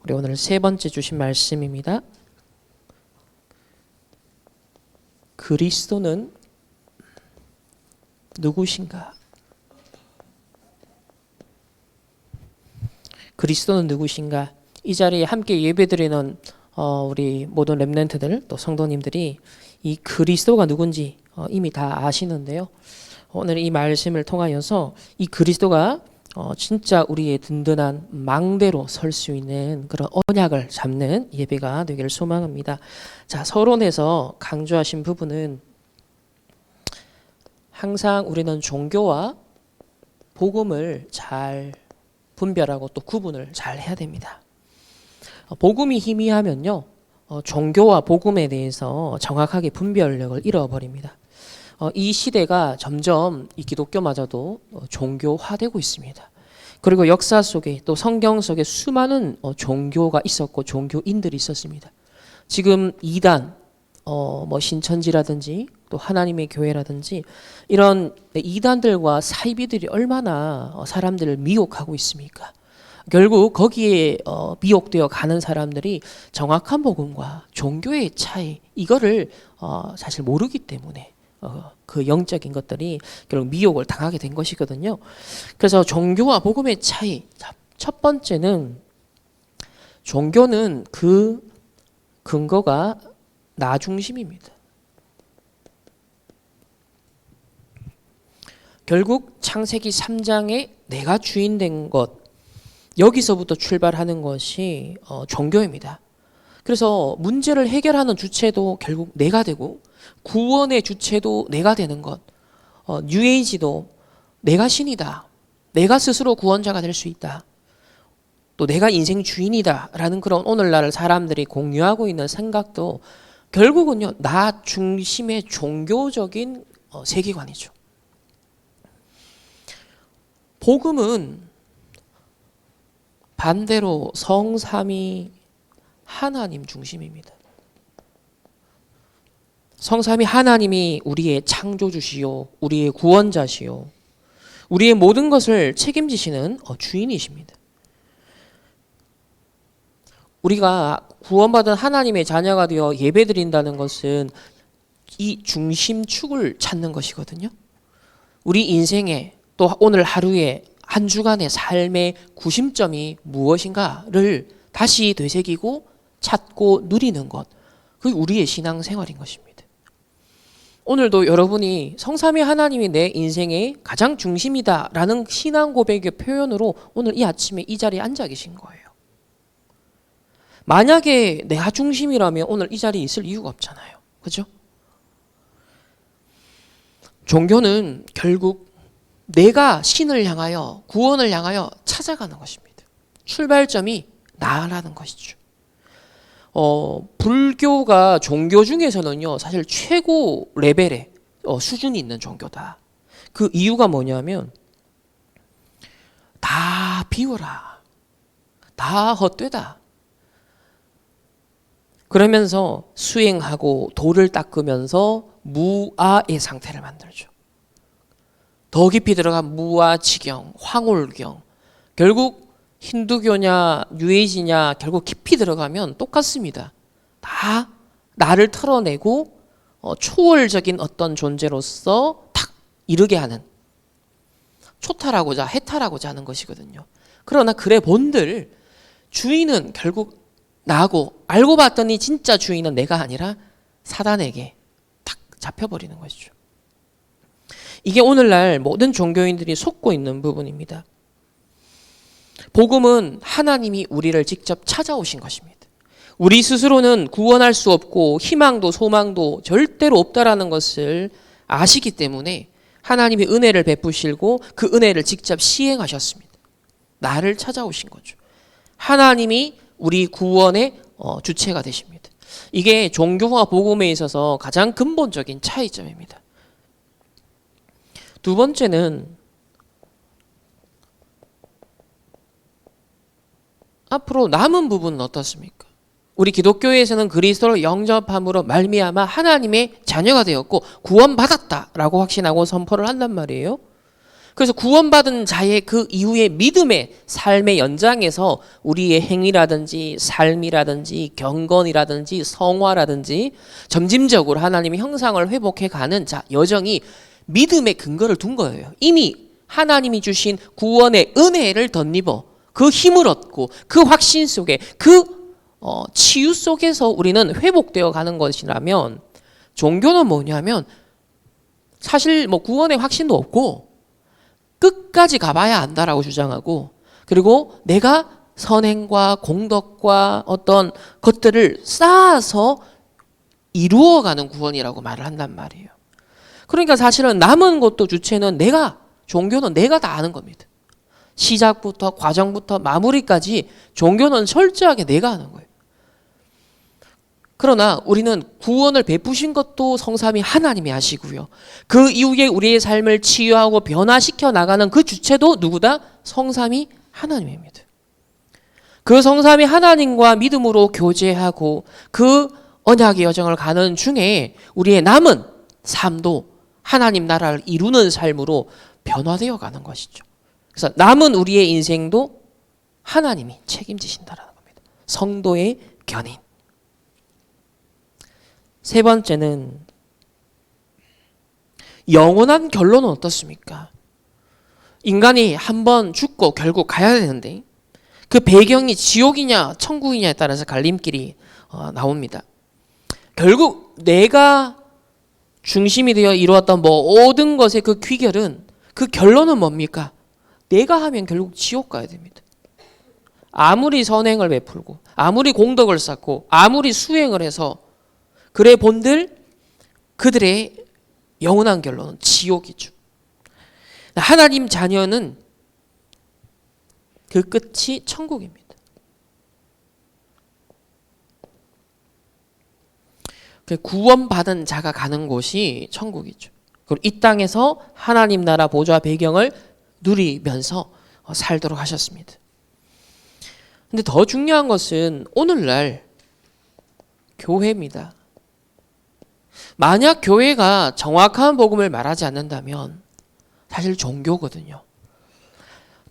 우리 오늘 세 번째 주신 말씀입니다. 그리스도는 누구신가? 그리스도는 누구신가? 이 자리에 함께 예배드리는 우리 모든 렘넌트들 또 성도님들이 이 그리스도가 누군지 이미 다 아시는데요. 오늘 이 말씀을 통하여서 이 그리스도가 진짜 우리의 든든한 망대로 설 수 있는 그런 언약을 잡는 예배가 되기를 소망합니다. 자, 서론에서 강조하신 부분은 항상 우리는 종교와 복음을 잘 분별하고 또 구분을 잘 해야 됩니다. 복음이 희미하면요, 종교와 복음에 대해서 정확하게 분별력을 잃어버립니다. 이 시대가 점점 이 기독교마저도 종교화되고 있습니다. 그리고 역사 속에 또 성경 속에 수많은 종교가 있었고 종교인들이 있었습니다. 지금 이단, 신천지라든지 또 하나님의 교회라든지 이런 이단들과 사이비들이 얼마나 사람들을 미혹하고 있습니까? 결국 거기에 미혹되어 가는 사람들이 정확한 복음과 종교의 차이, 이거를 사실 모르기 때문에 그 영적인 것들이 결국 미혹을 당하게 된 것이거든요. 그래서 종교와 복음의 차이, 첫 번째는 종교는 그 근거가 나 중심입니다. 결국 창세기 3장에 내가 주인 된 것, 여기서부터 출발하는 것이 종교입니다. 그래서 문제를 해결하는 주체도 결국 내가 되고 구원의 주체도 내가 되는 것, 뉴에이지도 내가 신이다, 내가 스스로 구원자가 될 수 있다, 또 내가 인생 주인이다 라는 그런 오늘날 사람들이 공유하고 있는 생각도 결국은요, 나 중심의 종교적인 세계관이죠. 복음은 반대로 성삼위 하나님 중심입니다. 성삼위 하나님이 우리의 창조주시요, 우리의 구원자시요, 우리의 모든 것을 책임지시는 주인이십니다. 우리가 구원받은 하나님의 자녀가 되어 예배드린다는 것은 이 중심축을 찾는 것이거든요. 우리 인생에 또 오늘 하루에 한 주간의 삶의 구심점이 무엇인가를 다시 되새기고 찾고 누리는 것, 그게 우리의 신앙생활인 것입니다. 오늘도 여러분이 성삼위 하나님이 내 인생의 가장 중심이다라는 신앙 고백의 표현으로 오늘 이 아침에 이 자리에 앉아 계신 거예요. 만약에 내가 중심이라면 오늘 이 자리에 있을 이유가 없잖아요. 그죠? 종교는 결국 내가 신을 향하여 구원을 향하여 찾아가는 것입니다. 출발점이 나라는 것이죠. 불교가 종교 중에서는요, 사실 최고 레벨의 수준이 있는 종교다. 그 이유가 뭐냐면 다 비워라, 다 헛되다, 그러면서 수행하고 돌을 닦으면서 무아의 상태를 만들죠. 더 깊이 들어간 무아지경, 황홀경, 결국 힌두교냐 뉴에이지냐 결국 깊이 들어가면 똑같습니다. 다 나를 털어내고 초월적인 어떤 존재로서 탁 이르게 하는, 초탈하고자 해탈하고자 하는 것이거든요. 그러나 글의 본들 주인은 결국 나고, 알고 봤더니 진짜 주인은 내가 아니라 사단에게 탁 잡혀버리는 것이죠. 이게 오늘날 모든 종교인들이 속고 있는 부분입니다. 복음은 하나님이 우리를 직접 찾아오신 것입니다. 우리 스스로는 구원할 수 없고 희망도 소망도 절대로 없다라는 것을 아시기 때문에 하나님이 은혜를 베푸시고 그 은혜를 직접 시행하셨습니다. 나를 찾아오신 거죠. 하나님이 우리 구원의 주체가 되십니다. 이게 종교와 복음에 있어서 가장 근본적인 차이점입니다. 두 번째는 앞으로 남은 부분은 어떻습니까? 우리 기독교에서는 그리스도를 영접함으로 말미암아 하나님의 자녀가 되었고 구원받았다라고 확신하고 선포를 한단 말이에요. 그래서 구원받은 자의 그 이후의 믿음의 삶의 연장에서 우리의 행위라든지 삶이라든지 경건이라든지 성화라든지 점진적으로 하나님의 형상을 회복해가는 자 여정이 믿음의 근거를 둔 거예요. 이미 하나님이 주신 구원의 은혜를 덧입어 그 힘을 얻고 그 확신 속에 그 치유 속에서 우리는 회복되어 가는 것이라면, 종교는 뭐냐면 사실 뭐 구원의 확신도 없고 끝까지 가봐야 안다라고 주장하고, 그리고 내가 선행과 공덕과 어떤 것들을 쌓아서 이루어가는 구원이라고 말을 한단 말이에요. 그러니까 사실은 남은 것도 주체는 종교는 내가 다 아는 겁니다. 시작부터 과정부터 마무리까지 종교는 철저하게 내가 하는 거예요. 그러나 우리는 구원을 베푸신 것도 성삼위 하나님이 하시고요. 그 이후에 우리의 삶을 치유하고 변화시켜 나가는 그 주체도 누구다? 성삼위 하나님입니다. 그 성삼위 하나님과 믿음으로 교제하고 그 언약의 여정을 가는 중에 우리의 남은 삶도 하나님 나라를 이루는 삶으로 변화되어 가는 것이죠. 그래서 남은 우리의 인생도 하나님이 책임지신다라는 겁니다. 성도의 견인. 세 번째는 영원한 결론은 어떻습니까? 인간이 한번 죽고 결국 가야 되는데 그 배경이 지옥이냐 천국이냐에 따라서 갈림길이 나옵니다. 결국 내가 중심이 되어 이루었던 모든 것의 그 귀결은, 그 결론은 뭡니까? 내가 하면 결국 지옥 가야 됩니다. 아무리 선행을 베풀고 아무리 공덕을 쌓고 아무리 수행을 해서 그래 본들 그들의 영원한 결론은 지옥이죠. 하나님 자녀는 그 끝이 천국입니다. 구원받은 자가 가는 곳이 천국이죠. 그리고 이 땅에서 하나님 나라 보좌 배경을 누리면서 살도록 하셨습니다. 근데 더 중요한 것은 오늘날 교회입니다. 만약 교회가 정확한 복음을 말하지 않는다면 사실 종교거든요.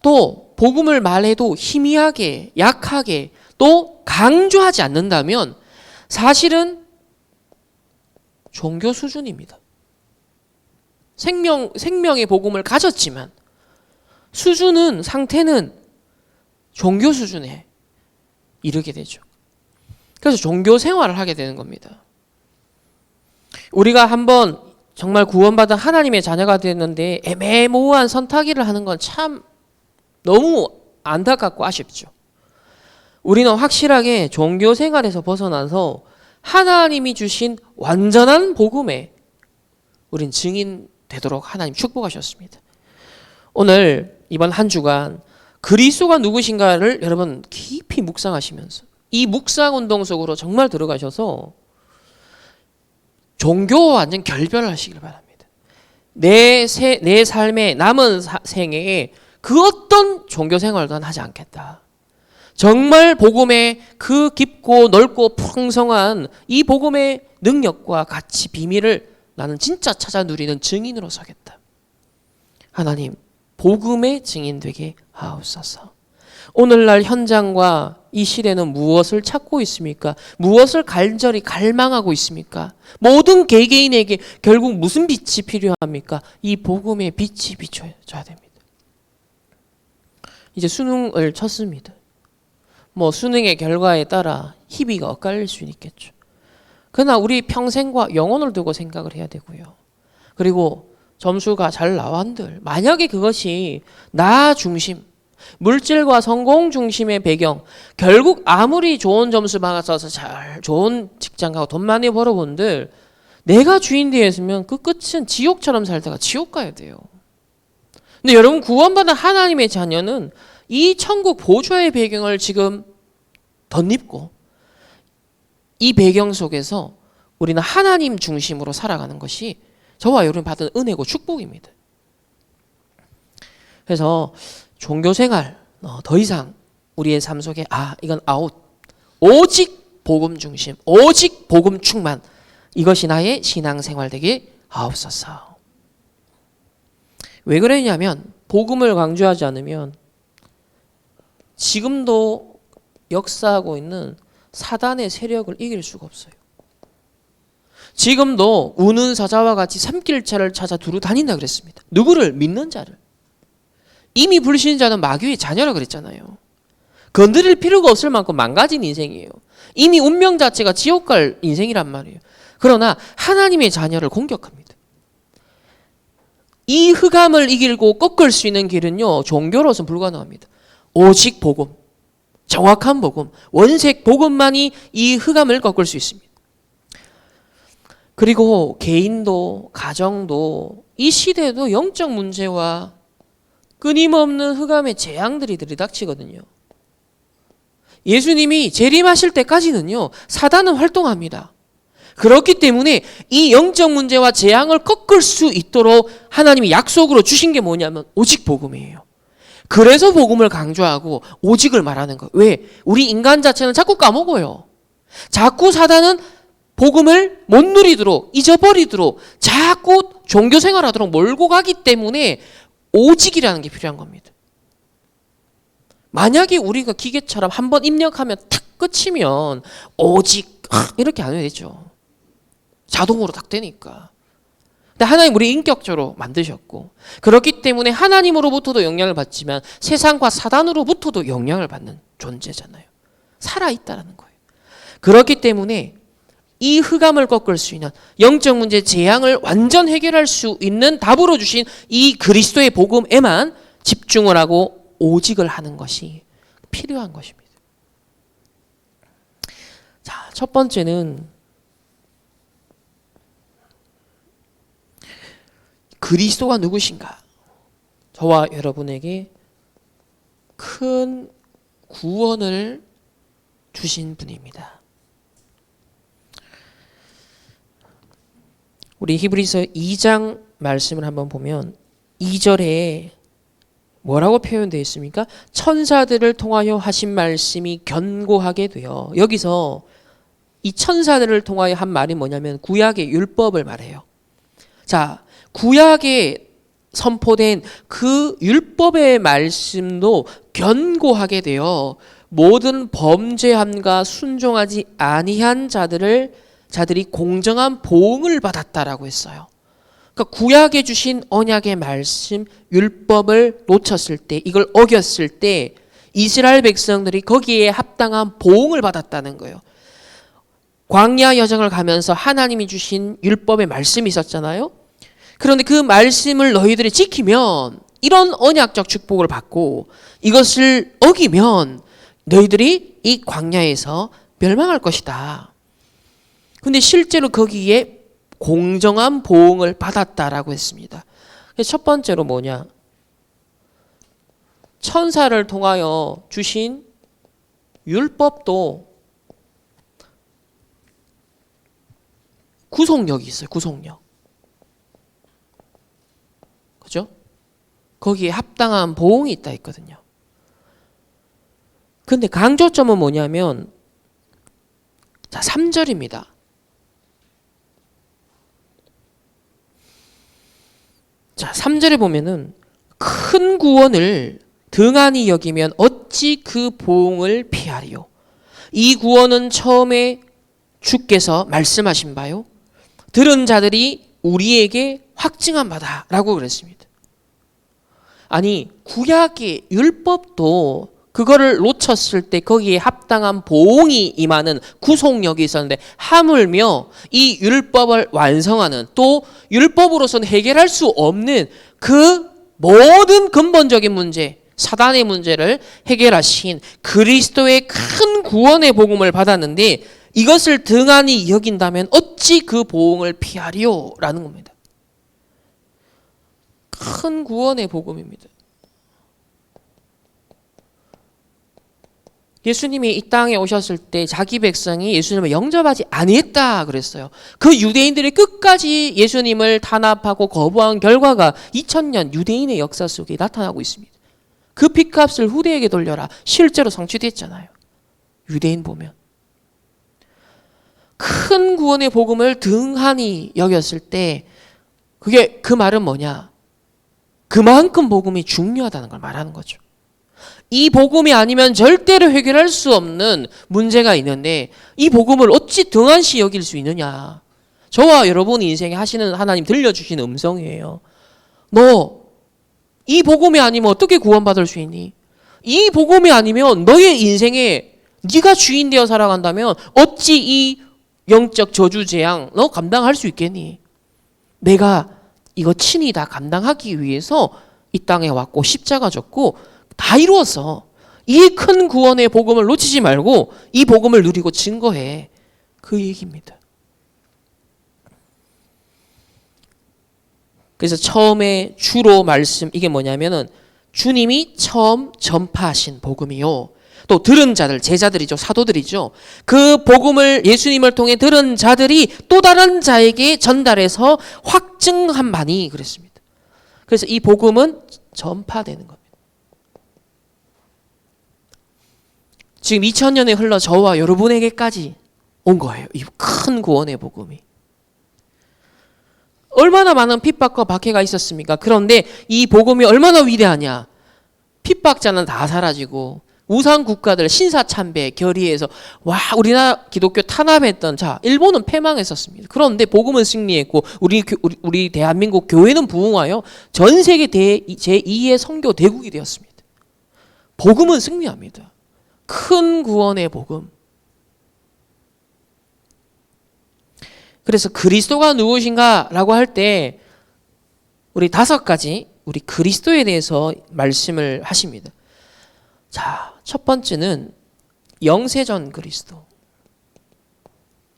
또 복음을 말해도 희미하게, 약하게, 또 강조하지 않는다면 사실은 종교 수준입니다. 생명의 복음을 가졌지만 상태는 종교 수준에 이르게 되죠. 그래서 종교 생활을 하게 되는 겁니다. 우리가 한번 정말 구원받은 하나님의 자녀가 됐는데 애매모호한 선택을 하는 건 참 너무 안타깝고 아쉽죠. 우리는 확실하게 종교 생활에서 벗어나서 하나님이 주신 완전한 복음에 우린 증인 되도록 하나님 축복하셨습니다. 오늘 이번 한 주간 그리스도가 누구신가를 여러분 깊이 묵상하시면서 이 묵상 운동 속으로 정말 들어가셔서 종교와 완전 결별하시길 바랍니다. 내 삶의 남은 생애에 그 어떤 종교 생활도 하지 않겠다. 정말 복음의 그 깊고 넓고 풍성한 이 복음의 능력과 가치 비밀을 나는 진짜 찾아 누리는 증인으로 서겠다. 하나님, 복음의 증인 되게 하옵소서. 오늘날 현장과 이 시대는 무엇을 찾고 있습니까? 무엇을 간절히 갈망하고 있습니까? 모든 개개인에게 결국 무슨 빛이 필요합니까? 이 복음의 빛이 비춰져야 됩니다. 이제 수능을 쳤습니다. 수능의 결과에 따라 희비가 엇갈릴 수는 있겠죠. 그러나 우리 평생과 영혼을 두고 생각을 해야 되고요. 그리고 점수가 잘 나왔들 만약에 그것이 나 중심, 물질과 성공 중심의 배경, 결국 아무리 좋은 점수 받아서 잘 좋은 직장 가고 돈 많이 벌어본들 내가 주인 되었으면 그 끝은 지옥처럼 살다가 지옥 가야 돼요. 근데 여러분 구원받은 하나님의 자녀는 이 천국 보좌의 배경을 지금 덧입고 이 배경 속에서 우리는 하나님 중심으로 살아가는 것이 저와 여러분 받은 은혜고 축복입니다. 그래서 종교생활 더 이상 우리의 삶 속에 이건 아웃, 오직 복음 중심, 오직 복음 충만, 이것이 나의 신앙생활 되게 하옵소서. 왜 그러냐면 복음을 강조하지 않으면 지금도 역사하고 있는 사단의 세력을 이길 수가 없어요. 지금도 우는 사자와 같이 삼킬차를 찾아 두루 다닌다 그랬습니다. 누구를? 믿는 자를. 이미 불신자는 마귀의 자녀라 그랬잖아요. 건드릴 필요가 없을 만큼 망가진 인생이에요. 이미 운명 자체가 지옥 갈 인생이란 말이에요. 그러나 하나님의 자녀를 공격합니다. 이 흑암을 이기고 꺾을 수 있는 길은요, 종교로서는 불가능합니다. 오직 복음, 정확한 복음, 원색 복음만이 이 흑암을 꺾을 수 있습니다. 그리고 개인도 가정도 이 시대도 영적 문제와 끊임없는 흑암의 재앙들이 들이닥치거든요. 예수님이 재림하실 때까지는요, 사단은 활동합니다. 그렇기 때문에 이 영적 문제와 재앙을 꺾을 수 있도록 하나님이 약속으로 주신 게 뭐냐면 오직 복음이에요. 그래서 복음을 강조하고 오직을 말하는 거예요. 왜? 우리 인간 자체는 자꾸 까먹어요. 자꾸 사단은 복음을 못 누리도록, 잊어버리도록, 자꾸 종교 생활하도록 몰고 가기 때문에 오직이라는 게 필요한 겁니다. 만약에 우리가 기계처럼 한번 입력하면 탁 끝이면 오직 이렇게 안 해야 되죠. 자동으로 딱 되니까. 근데 하나님 우리 인격적으로 만드셨고, 그렇기 때문에 하나님으로부터도 영향을 받지만 세상과 사단으로부터도 영향을 받는 존재잖아요. 살아있다라는 거예요. 그렇기 때문에 이 흑암을 꺾을 수 있는 영적 문제 재앙을 완전 해결할 수 있는 답으로 주신 이 그리스도의 복음에만 집중을 하고 오직을 하는 것이 필요한 것입니다. 자, 첫 번째는 그리스도가 누구신가? 저와 여러분에게 큰 구원을 주신 분입니다. 우리 히브리서 2장 말씀을 한번 보면 2절에 뭐라고 표현되어 있습니까? 천사들을 통하여 하신 말씀이 견고하게 되어, 여기서 이 천사들을 통하여 한 말이 뭐냐면 구약의 율법을 말해요. 자, 구약에 선포된 그 율법의 말씀도 견고하게 되어 모든 범죄함과 순종하지 아니한 자들이 공정한 보응을 받았다라고 했어요. 그러니까 구약에 주신 언약의 말씀, 율법을 놓쳤을 때, 이걸 어겼을 때 이스라엘 백성들이 거기에 합당한 보응을 받았다는 거예요. 광야 여정을 가면서 하나님이 주신 율법의 말씀이 있었잖아요. 그런데 그 말씀을 너희들이 지키면 이런 언약적 축복을 받고, 이것을 어기면 너희들이 이 광야에서 멸망할 것이다. 근데 실제로 거기에 공정한 보응을 받았다라고 했습니다. 첫 번째로 뭐냐? 천사를 통하여 주신 율법도 구속력이 있어요. 구속력. 그죠? 거기에 합당한 보응이 있다 했거든요. 근데 강조점은 뭐냐면, 자, 3절입니다. 자, 3절에 보면은 큰 구원을 등한히 여기면 어찌 그 보응을 피하리요. 이 구원은 처음에 주께서 말씀하신 바요, 들은 자들이 우리에게 확증한 바다라고 그랬습니다. 아니, 구약의 율법도 그거를 놓쳤을 때 거기에 합당한 보응이 임하는 구속력이 있었는데, 하물며 이 율법을 완성하는, 또 율법으로서는 해결할 수 없는 그 모든 근본적인 문제, 사단의 문제를 해결하신 그리스도의 큰 구원의 복음을 받았는데, 이것을 등한히 여긴다면 어찌 그 보응을 피하리요? 라는 겁니다. 큰 구원의 복음입니다. 예수님이 이 땅에 오셨을 때 자기 백성이 예수님을 영접하지 아니했다 그랬어요. 그 유대인들이 끝까지 예수님을 탄압하고 거부한 결과가 2000년 유대인의 역사 속에 나타나고 있습니다. 그 핏값을 후대에게 돌려라. 실제로 성취됐잖아요. 유대인 보면. 큰 구원의 복음을 등한히 여겼을 때, 그 말은 뭐냐? 그만큼 복음이 중요하다는 걸 말하는 거죠. 이 복음이 아니면 절대로 해결할 수 없는 문제가 있는데 이 복음을 어찌 등한시 여길 수 있느냐. 저와 여러분 인생에 하시는 하나님 들려주시는 음성이에요. 너 이 복음이 아니면 어떻게 구원받을 수 있니? 이 복음이 아니면 너의 인생에 네가 주인 되어 살아간다면 어찌 이 영적 저주 재앙 너 감당할 수 있겠니? 내가 이거 친히 다 감당하기 위해서 이 땅에 왔고 십자가 졌고 다 이루었어. 이 큰 구원의 복음을 놓치지 말고 이 복음을 누리고 증거해. 그 얘기입니다. 그래서 처음에 주로 말씀 이게 뭐냐면은 주님이 처음 전파하신 복음이요. 또 들은 자들, 제자들이죠. 사도들이죠. 그 복음을 예수님을 통해 들은 자들이 또 다른 자에게 전달해서 확증한 바니 그랬습니다. 그래서 이 복음은 전파되는 겁니다. 지금 2000년에 흘러 저와 여러분에게까지 온 거예요. 이 큰 구원의 복음이. 얼마나 많은 핍박과 박해가 있었습니까? 그런데 이 복음이 얼마나 위대하냐. 핍박자는 다 사라지고 우상 국가들 신사참배 결의해서 와 우리나라 기독교 탄압했던 자 일본은 패망했었습니다. 그런데 복음은 승리했고 우리 대한민국 교회는 부흥하여 전 세계 제2의 선교 대국이 되었습니다. 복음은 승리합니다. 큰 구원의 복음. 그래서 그리스도가 누구신가라고 할 때 우리 5가지 우리 그리스도에 대해서 말씀을 하십니다. 자, 첫 번째는 영세전 그리스도.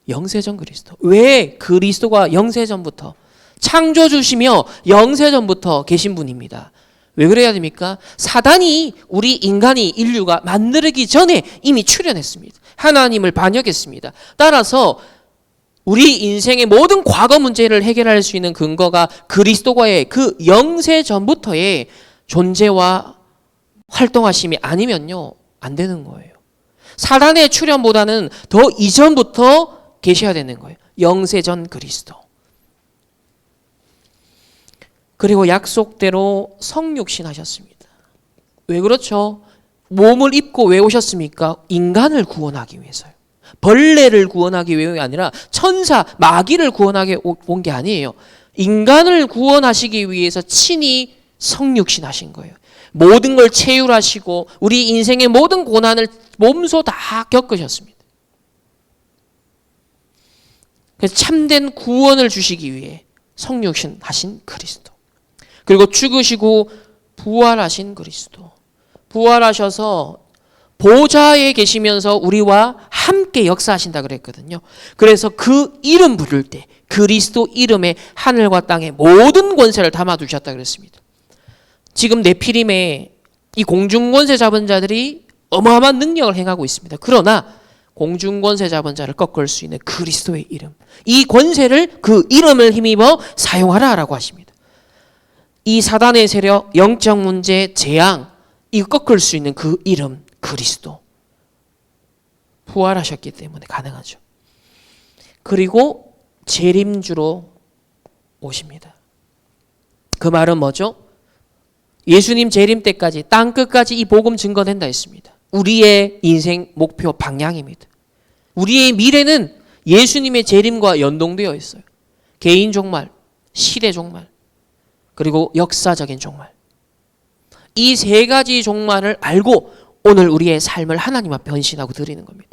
영세전 그리스도. 왜 그리스도가 영세전부터 창조주시며 영세전부터 계신 분입니다. 왜 그래야 됩니까? 사단이 우리 인간이 인류가 만들기 전에 이미 출현했습니다. 하나님을 반역했습니다. 따라서 우리 인생의 모든 과거 문제를 해결할 수 있는 근거가 그리스도과의 그 영세전부터의 존재와 활동하심이 아니면요 안 되는 거예요. 사단의 출현보다는 더 이전부터 계셔야 되는 거예요. 영세전 그리스도. 그리고 약속대로 성육신 하셨습니다. 왜 그렇죠? 몸을 입고 왜 오셨습니까? 인간을 구원하기 위해서요. 벌레를 구원하기 위함이 아니라 천사, 마귀를 구원하기 온 게 아니에요. 인간을 구원하시기 위해서 친히 성육신 하신 거예요. 모든 걸 체휼하시고 우리 인생의 모든 고난을 몸소 다 겪으셨습니다. 그래서 참된 구원을 주시기 위해 성육신 하신 그리스도. 그리고 죽으시고 부활하신 그리스도. 부활하셔서 보좌에 계시면서 우리와 함께 역사하신다 그랬거든요. 그래서 그 이름 부를 때 그리스도 이름에 하늘과 땅의 모든 권세를 담아두셨다 그랬습니다. 지금 네피림에 이 공중권세 잡은 자들이 어마어마한 능력을 행하고 있습니다. 그러나 공중권세 잡은 자를 꺾을 수 있는 그리스도의 이름, 이 권세를 그 이름을 힘입어 사용하라라고 하십니다. 이 사단의 세력, 영적 문제, 재앙 이거 꺾을 수 있는 그 이름 그리스도. 부활하셨기 때문에 가능하죠. 그리고 재림주로 오십니다. 그 말은 뭐죠? 예수님 재림 때까지 땅 끝까지 이 복음 증거된다 했습니다. 우리의 인생 목표 방향입니다. 우리의 미래는 예수님의 재림과 연동되어 있어요. 개인 종말, 시대 종말, 그리고 역사적인 종말. 이 3가지 종말을 알고 오늘 우리의 삶을 하나님 앞에 헌신하고 드리는 겁니다.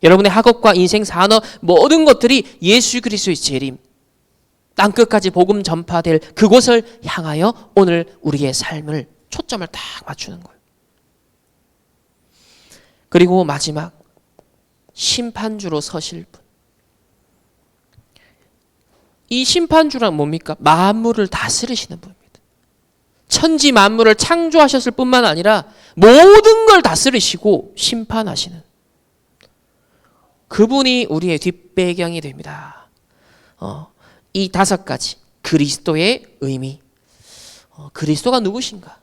여러분의 학업과 인생, 산업 모든 것들이 예수 그리스도의 재림, 땅끝까지 복음 전파될 그곳을 향하여 오늘 우리의 삶을 초점을 딱 맞추는 거예요. 그리고 마지막 심판주로 서실 분. 이 심판주란 뭡니까? 만물을 다스리시는 분입니다. 천지 만물을 창조하셨을 뿐만 아니라 모든 걸 다스리시고 심판하시는 그분이 우리의 뒷배경이 됩니다. 이 5가지 그리스도의 의미. 그리스도가 누구신가?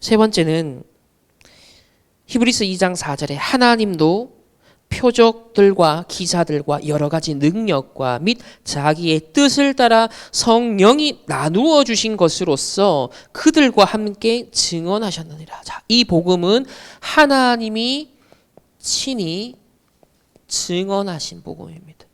세 번째는 히브리서 2장 4절에 하나님도 표적들과 기사들과 여러 가지 능력과 및 자기의 뜻을 따라 성령이 나누어 주신 것으로서 그들과 함께 증언하셨느니라. 자, 이 복음은 하나님이 친히 증언하신 복음입니다.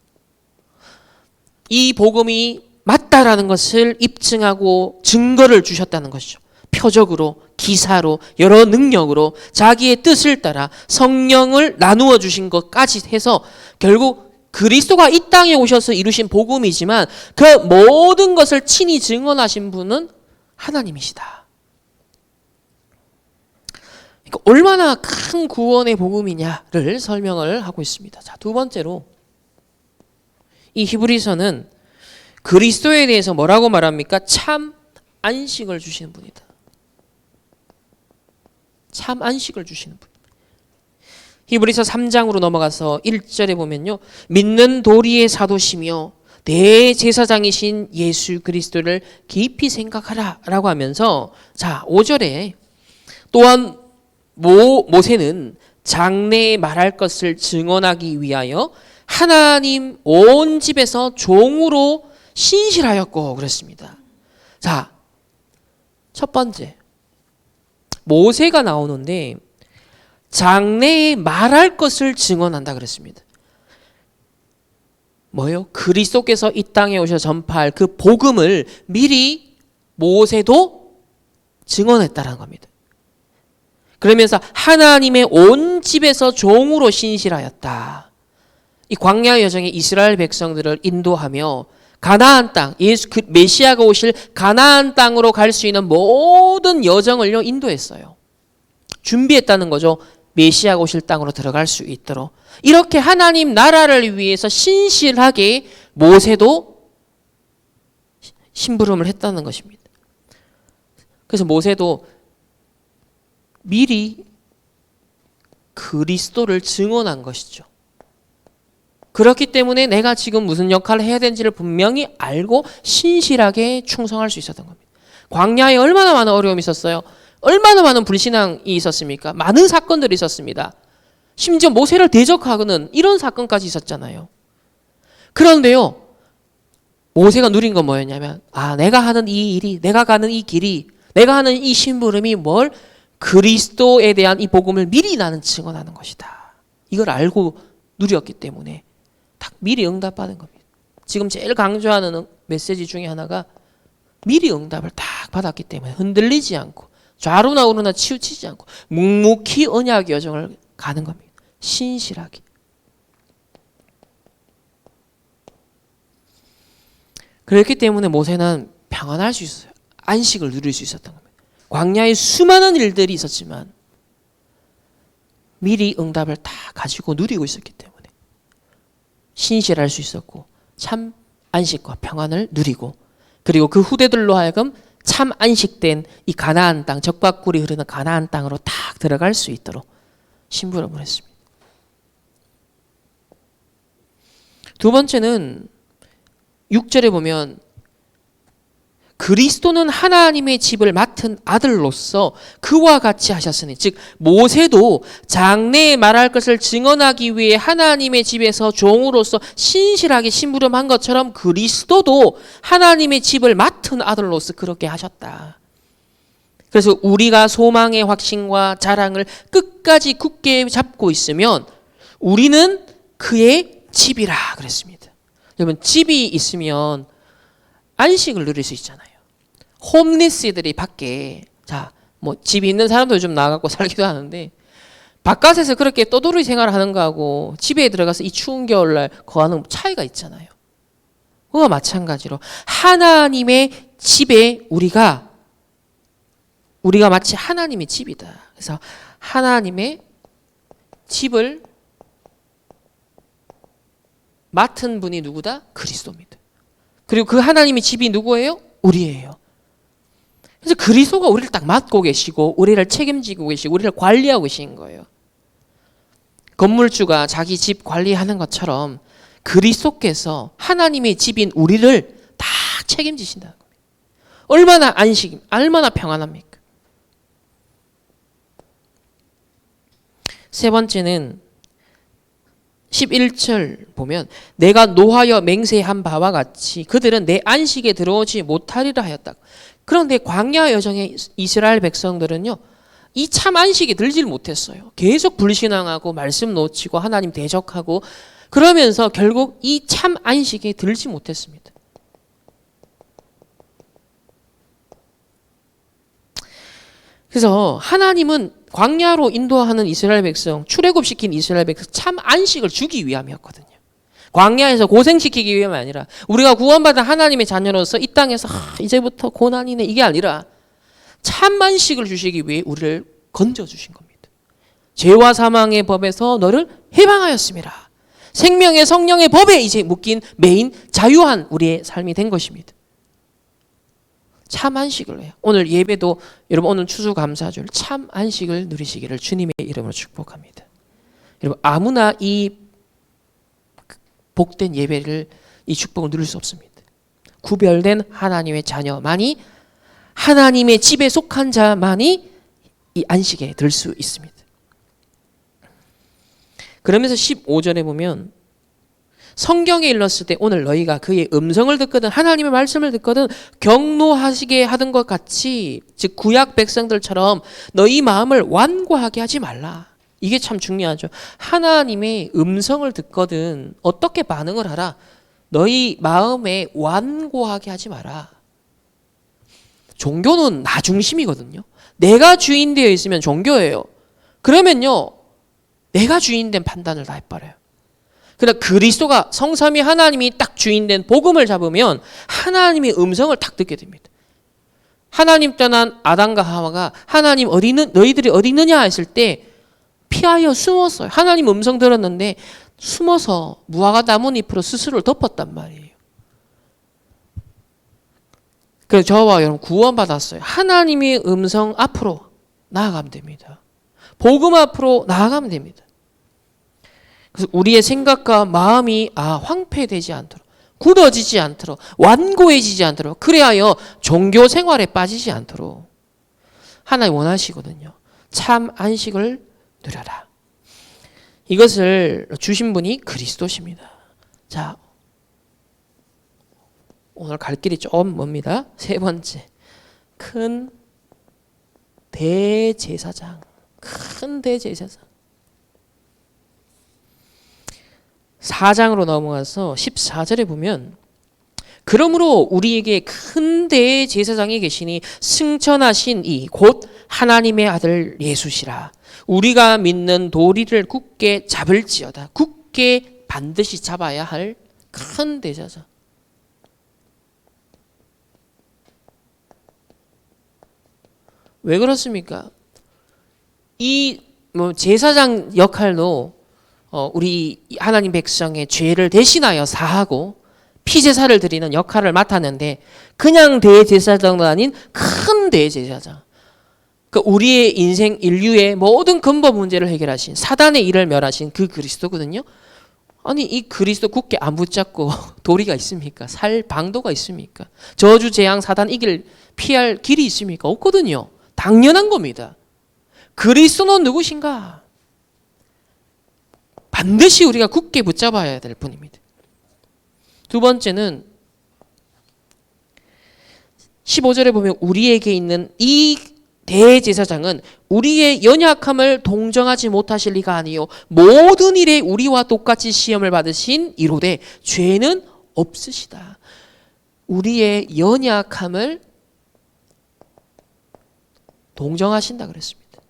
이 복음이 맞다라는 것을 입증하고 증거를 주셨다는 것이죠. 표적으로, 기사로, 여러 능력으로 자기의 뜻을 따라 성령을 나누어 주신 것까지 해서 결국 그리스도가 이 땅에 오셔서 이루신 복음이지만 그 모든 것을 친히 증언하신 분은 하나님이시다. 그러니까 얼마나 큰 구원의 복음이냐를 설명을 하고 있습니다. 자, 두 번째로 이 히브리서는 그리스도에 대해서 뭐라고 말합니까? 참 안식을 주시는 분이다. 참 안식을 주시는 분. 히브리서 3장으로 넘어가서 1절에 보면요. 믿는 도리의 사도시며 대제사장이신 예수 그리스도를 깊이 생각하라 라고 하면서 자 5절에 또한 모세는 장래에 말할 것을 증언하기 위하여 하나님 온 집에서 종으로 신실하였고 그랬습니다. 자, 첫 번째 모세가 나오는데 장래에 말할 것을 증언한다 그랬습니다. 뭐요? 그리스도께서 이 땅에 오셔 전파할 그 복음을 미리 모세도 증언했다는 겁니다. 그러면서 하나님의 온 집에서 종으로 신실하였다. 이 광야 여정에 이스라엘 백성들을 인도하며 가나안 땅, 예수 메시아가 오실 가나안 땅으로 갈 수 있는 모든 여정을요 인도했어요. 준비했다는 거죠. 메시아가 오실 땅으로 들어갈 수 있도록. 이렇게 하나님 나라를 위해서 신실하게 모세도 심부름을 했다는 것입니다. 그래서 모세도 미리 그리스도를 증언한 것이죠. 그렇기 때문에 내가 지금 무슨 역할을 해야 되는지를 분명히 알고 신실하게 충성할 수 있었던 겁니다. 광야에 얼마나 많은 어려움이 있었어요. 얼마나 많은 불신앙이 있었습니까? 많은 사건들이 있었습니다. 심지어 모세를 대적하는 이런 사건까지 있었잖아요. 그런데요. 모세가 누린 건 뭐였냐면 내가 하는 이 일이, 내가 가는 이 길이, 내가 하는 이 심부름이 뭘? 그리스도에 대한 이 복음을 미리 나는 증언하는 것이다. 이걸 알고 누렸기 때문에 딱 미리 응답받은 겁니다. 지금 제일 강조하는 메시지 중에 하나가 미리 응답을 딱 받았기 때문에 흔들리지 않고 좌로나 우로나 치우치지 않고 묵묵히 언약 여정을 가는 겁니다. 신실하게. 그렇기 때문에 모세는 평안할 수 있어요. 안식을 누릴 수 있었던 겁니다. 광야에 수많은 일들이 있었지만 미리 응답을 다 가지고 누리고 있었기 때문에 신실할 수 있었고 참 안식과 평안을 누리고 그리고 그 후대들로 하여금 참 안식된 이 가나안 땅, 적과꿀이 흐르는 가나안 땅으로 딱 들어갈 수 있도록 심부름을 했습니다. 두 번째는 6절에 보면 그리스도는 하나님의 집을 맡은 아들로서 그와 같이 하셨으니 즉 모세도 장래에 말할 것을 증언하기 위해 하나님의 집에서 종으로서 신실하게 심부름한 것처럼 그리스도도 하나님의 집을 맡은 아들로서 그렇게 하셨다. 그래서 우리가 소망의 확신과 자랑을 끝까지 굳게 잡고 있으면 우리는 그의 집이라 그랬습니다. 여러분 집이 있으면 안식을 누릴 수 있잖아요. 홈리스들이 밖에 집이 있는 사람도 요즘 나가고 살기도 하는데 바깥에서 그렇게 떠돌이 생활하는 거하고 집에 들어가서 이 추운 겨울날 거하는 차이가 있잖아요. 그와 마찬가지로 하나님의 집에 우리가 마치 하나님의 집이다. 그래서 하나님의 집을 맡은 분이 누구다? 그리스도입니다. 그리고 그 하나님의 집이 누구예요? 우리예요. 그래서 그리스도가 우리를 딱 맡고 계시고 우리를 책임지고 계시고 우리를 관리하고 계신 거예요. 건물주가 자기 집 관리하는 것처럼 그리스도께서 하나님의 집인 우리를 다 책임지신다는 겁니다. 얼마나 안식, 얼마나 평안합니까? 세 번째는 11절 보면 내가 노하여 맹세한 바와 같이 그들은 내 안식에 들어오지 못하리라 하였다. 그런데 광야 여정의 이스라엘 백성들은요, 이 참 안식에 들질 못했어요. 계속 불신앙하고 말씀 놓치고 하나님 대적하고 그러면서 결국 이 참 안식에 들지 못했습니다. 그래서 하나님은 광야로 인도하는 이스라엘 백성, 출애굽시킨 이스라엘 백성 참 안식을 주기 위함이었거든요. 광야에서 고생시키기 위함이 아니라 우리가 구원받은 하나님의 자녀로서 이 땅에서 이제부터 고난이네 이게 아니라 참 안식을 주시기 위해 우리를 건져주신 겁니다. 죄와 사망의 법에서 너를 해방하였습니다. 생명의 성령의 법에 이제 묶인 매인 자유한 우리의 삶이 된 것입니다. 참 안식을 해요. 오늘 예배도 여러분 오늘 추수감사절 참 안식을 누리시기를 주님의 이름으로 축복합니다. 여러분 아무나 이 복된 예배를 이 축복을 누릴 수 없습니다. 구별된 하나님의 자녀만이 하나님의 집에 속한 자만이 이 안식에 들 수 있습니다. 그러면서 15절에 보면 성경에 일렀을 때 오늘 너희가 그의 음성을 듣거든 하나님의 말씀을 듣거든 경노하시게 하던 것 같이 즉 구약 백성들처럼 너희 마음을 완고하게 하지 말라. 이게 참 중요하죠. 하나님의 음성을 듣거든 어떻게 반응을 하라. 너희 마음에 완고하게 하지 마라. 종교는 나 중심이거든요. 내가 주인 되어 있으면 종교예요. 그러면요 내가 주인된 판단을 다 해버려요. 그러나 그리스도가 성삼위 하나님이 딱 주인된 복음을 잡으면 하나님의 음성을 딱 듣게 됩니다. 하나님 떠난 아담과 하와가 하나님 너희들이 어디 있느냐 했을 때 피하여 숨었어요. 하나님 음성 들었는데 숨어서 무화과 나뭇잎으로 스스로를 덮었단 말이에요. 그래서 저와 여러분 구원받았어요. 하나님의 음성 앞으로 나아가면 됩니다. 복음 앞으로 나아가면 됩니다. 그래서 우리의 생각과 마음이 황폐되지 않도록 굳어지지 않도록 완고해지지 않도록 그래야 종교 생활에 빠지지 않도록 하나님 원하시거든요. 참 안식을 누려라. 이것을 주신 분이 그리스도십니다. 자, 오늘 갈 길이 좀 멉니다. 세 번째, 큰 대제사장. 큰 대제사장. 4장으로 넘어가서 14절에 보면 그러므로 우리에게 큰 대제사장이 계시니 승천하신 이 곧 하나님의 아들 예수시라. 우리가 믿는 도리를 굳게 잡을지어다. 굳게 반드시 잡아야 할 큰 대제사장. 왜 그렇습니까? 이 제사장 역할도 우리 하나님 백성의 죄를 대신하여 사하고 피제사를 드리는 역할을 맡았는데 그냥 대제사장도 아닌 큰 대제사장. 그러니까 우리의 인생 인류의 모든 근본 문제를 해결하신 사단의 일을 멸하신 그 그리스도거든요. 아니 이 그리스도 굳게 안 붙잡고 도리가 있습니까? 살 방도가 있습니까? 저주 재앙 사단 피할 길이 있습니까? 없거든요. 당연한 겁니다. 그리스도는 누구신가? 반드시 우리가 굳게 붙잡아야 될 분입니다. 두 번째는 15절에 보면 우리에게 있는 이 대제사장은 우리의 연약함을 동정하지 못하실 리가 아니요 모든 일에 우리와 똑같이 시험을 받으신 이로되 죄는 없으시다. 우리의 연약함을 동정하신다 그랬습니다.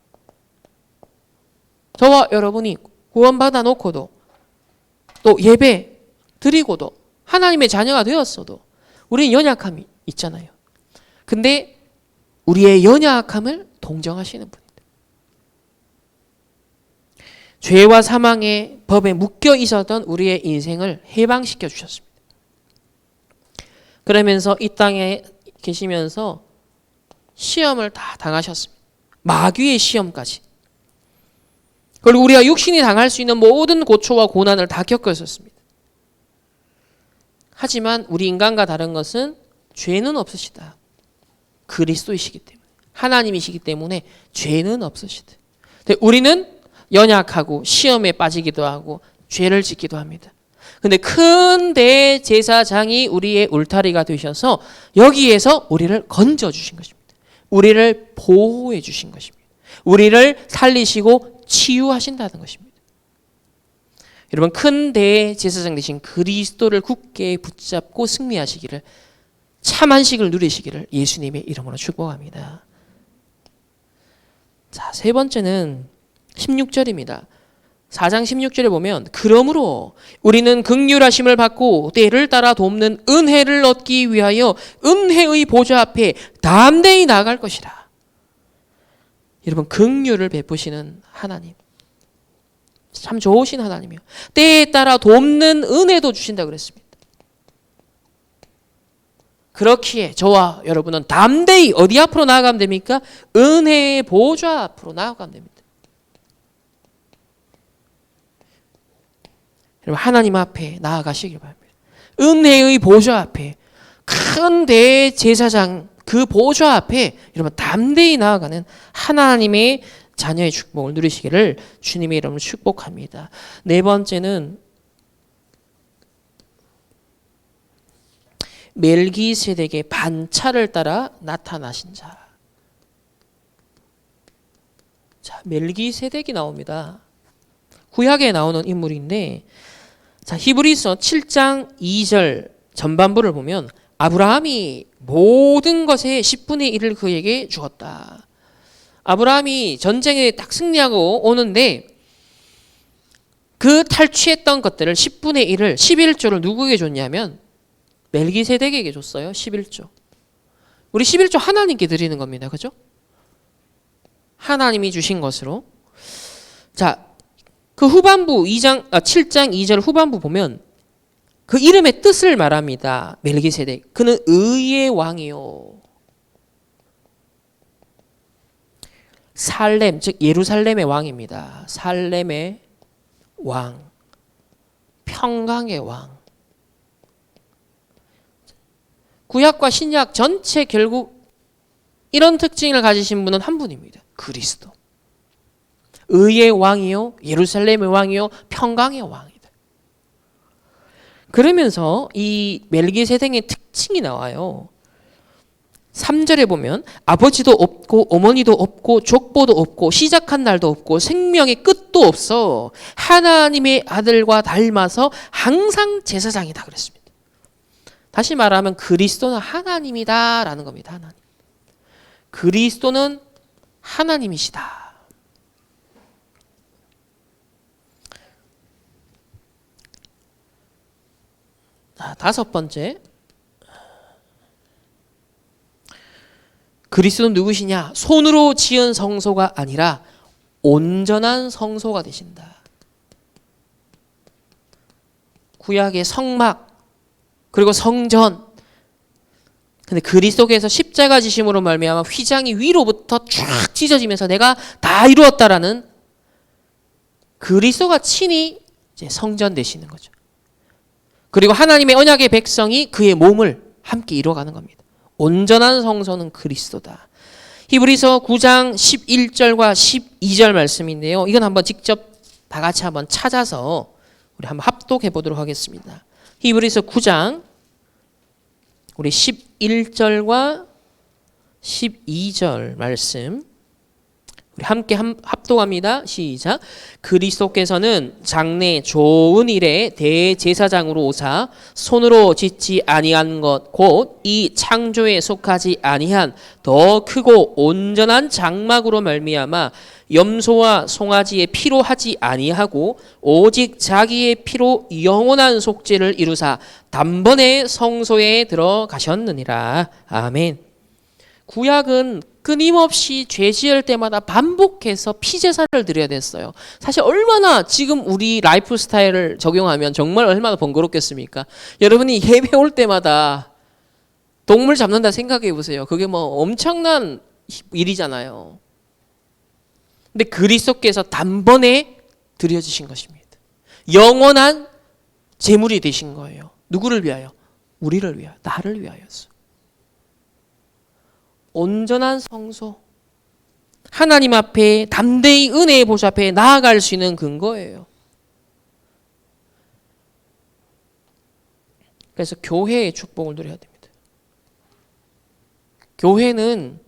저와 여러분이 구원받아 놓고도 또 예배 드리고도 하나님의 자녀가 되었어도 우리는 연약함이 있잖아요. 근데 우리의 연약함을 동정하시는 분입니다. 죄와 사망의 법에 묶여 있었던 우리의 인생을 해방시켜 주셨습니다. 그러면서 이 땅에 계시면서 시험을 다 당하셨습니다. 마귀의 시험까지. 그리고 우리가 육신이 당할 수 있는 모든 고초와 고난을 다 겪었었습니다. 하지만 우리 인간과 다른 것은 죄는 없으시다. 그리스도이시기 때문에 하나님이시기 때문에 죄는 없으시다. 우리는 연약하고 시험에 빠지기도 하고 죄를 짓기도 합니다. 근데 큰 대제사장이 우리의 울타리가 되셔서 여기에서 우리를 건져주신 것입니다. 우리를 보호해 주신 것입니다. 우리를 살리시고 치유하신다는 것입니다. 여러분, 큰 대제사장 되신 그리스도를 굳게 붙잡고 승리하시기를, 참 안식을 누리시기를 예수님의 이름으로 축복합니다. 자, 세 번째는 16절입니다. 4장 16절에 보면 그러므로 우리는 긍휼하심을 받고 때를 따라 돕는 은혜를 얻기 위하여 은혜의 보좌 앞에 담대히 나아갈 것이라. 여러분, 긍휼을 베푸시는 하나님, 참 좋으신 하나님이요. 때에 따라 돕는 은혜도 주신다 그랬습니다. 그렇기에 저와 여러분은 담대히 어디 앞으로 나아가면 됩니까? 은혜의 보좌 앞으로 나아가면 됩니다. 여러분, 하나님 앞에 나아가시길 바랍니다. 은혜의 보좌 앞에, 큰 대제사장 그 보좌 앞에 여러분 담대히 나아가는 하나님의 자녀의 축복을 누리시기를 주님의 이름으로 축복합니다. 네 번째는 멜기세덱의 반차를 따라 나타나신 자. 자, 멜기세덱이 나옵니다. 구약에 나오는 인물인데, 자, 히브리서 7장 2절 전반부를 보면 아브라함이 모든 것의 10분의 1을 그에게 주었다. 아브라함이 전쟁에 딱 승리하고 오는데 그 탈취했던 것들을 10분의 1을 11조를 누구에게 줬냐면 멜기세덱에게 줬어요. 11조. 우리 11조 하나님께 드리는 겁니다. 그죠? 하나님이 주신 것으로. 자, 그 후반부 7장 2절 후반부 보면 그 이름의 뜻을 말합니다. 멜기세덱. 그는 의의 왕이요. 살렘, 즉 예루살렘의 왕입니다. 살렘의 왕. 평강의 왕. 구약과 신약 전체 결국 이런 특징을 가지신 분은 한 분입니다. 그리스도. 의의 왕이요, 예루살렘의 왕이요, 평강의 왕이다. 그러면서 이 멜기세덱의 특징이 나와요. 3절에 보면 아버지도 없고 어머니도 없고 족보도 없고 시작한 날도 없고 생명의 끝도 없어 하나님의 아들과 닮아서 항상 제사장이다 그랬습니다. 다시 말하면 그리스도는 하나님이다라는 겁니다. 하나님. 그리스도는 하나님이시다. 자, 다섯 번째. 그리스도는 누구시냐? 손으로 지은 성소가 아니라 온전한 성소가 되신다. 구약의 성막 그리고 성전. 근데 그리스도께서 십자가 지심으로 말미암아 휘장이 위로부터 쫙 찢어지면서 내가 다 이루었다라는 그리스도가 친히 이제 성전 되시는 거죠. 그리고 하나님의 언약의 백성이 그의 몸을 함께 이루어가는 겁니다. 온전한 성소는 그리스도다. 히브리서 9장 11절과 12절 말씀인데요. 이건 한번 직접 다 같이 한번 찾아서 우리 한번 합독해 보도록 하겠습니다. 히브리서 9장 우리 11절과 12절 말씀 우리 함께 합독합니다. 시작. 그리스도께서는 장래 좋은 일에 대제사장으로 오사 손으로 짓지 아니한 것 곧 이 창조에 속하지 아니한 더 크고 온전한 장막으로 말미암아 염소와 송아지의 피로 하지 아니하고 오직 자기의 피로 영원한 속죄를 이루사 단번에 성소에 들어가셨느니라. 아멘. 구약은 끊임없이 죄 지을 때마다 반복해서 피제사를 드려야 됐어요. 사실 얼마나 지금 우리 라이프 스타일을 적용하면 정말 얼마나 번거롭겠습니까? 여러분이 예배 올 때마다 동물 잡는다 생각해 보세요. 그게 뭐 엄청난 일이잖아요. 근데 그리스도께서 단번에 드려주신 것입니다. 영원한 제물이 되신 거예요. 누구를 위하여? 우리를 위하여, 나를 위하여서. 온전한 성소, 하나님 앞에 담대히 은혜의 보좌 앞에 나아갈 수 있는 근거예요. 그래서 교회의 축복을 누려야 됩니다. 교회는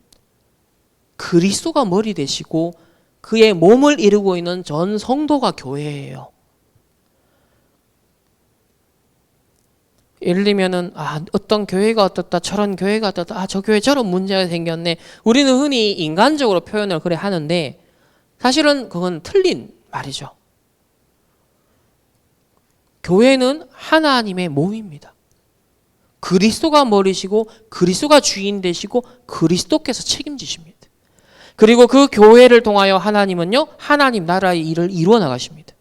그리스도가 머리 되시고 그의 몸을 이루고 있는 전 성도가 교회예요. 예를 들면은 어떤 교회가 어떻다, 저런 교회가 어떻다, 저 교회 저런 문제가 생겼네. 우리는 흔히 인간적으로 표현을 그래 하는데 사실은 그건 틀린 말이죠. 교회는 하나님의 몸입니다. 그리스도가 머리시고 그리스도가 주인 되시고 그리스도께서 책임지십니다. 그리고 그 교회를 통하여 하나님은요, 하나님 나라의 일을 이루어 나가십니다.